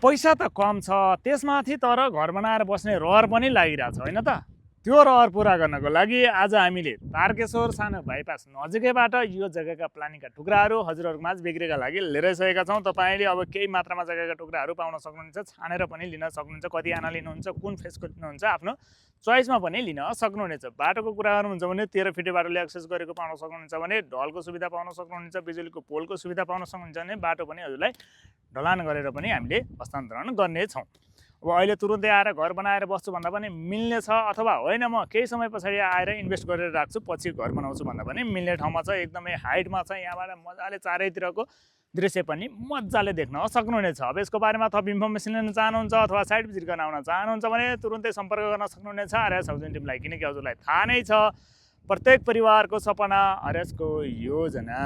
पैसा त कम छ, त्यसमाथि तर घर बनाएर बस्ने रहर पनि लागिरहेछ होइन त। त्यो रहर पुरा गर्नको लागि आज हामीले तारकेश्वर सानो बाइपास नजिकैबाट यो जग्गाका प्लानिङका टुक्राहरू हजुरहरूको माझ बिक्रीका लागि लिएर आइसकेका छौँ। तपाईँले अब केही मात्रामा जग्गाका टुक्राहरू पाउन सक्नुहुन्छ, छानेर पनि लिन सक्नुहुन्छ। कति आना लिनुहुन्छ, कुन फेसको लिनुहुन्छ, आफ्नो चोइसमा पनि लिन सक्नुहुनेछ। बाटोको कुरा गर्नुहुन्छ भने 13 फिटे बाटोले एक्सेस गरेको पाउन सक्नुहुन्छ भने, ढलको सुविधा पाउन सक्नुहुन्छ, बिजुलीको पोलको सुविधा पाउन सक्नुहुन्छ भने बाटो पनि हजुरलाई ढलान गरेर पनि हामीले हस्तान्तरण गर्नेछौँ। अब अहिले तुरुन्तै आएर घर बनाएर बस्छु भन्दा पनि मिल्ने छ, अथवा होइन म केही समय पछाडि आएर इन्भेस्ट गरेर राख्छु पछि घर बनाउँछु भन्दा पनि मिल्ने ठाउँमा छ। एकदमै हाइटमा छ, यहाँबाट मजाले चारैतिरको दृश्य पनि मजाले देख्न सक्नुहुनेछ। अब यसको बारेमा थप इन्फर्मेसन लिन चाहनुहुन्छ अथवा साइट भिजिट गर्न आउन चाहनुहुन्छ भने तुरुन्तै सम्पर्क गर्न सक्नुहुनेछ आरएस हाउसिङ टिमलाई, किनकि हजुरलाई थाहा नै छ प्रत्येक परिवारको सपना आरएसको योजना।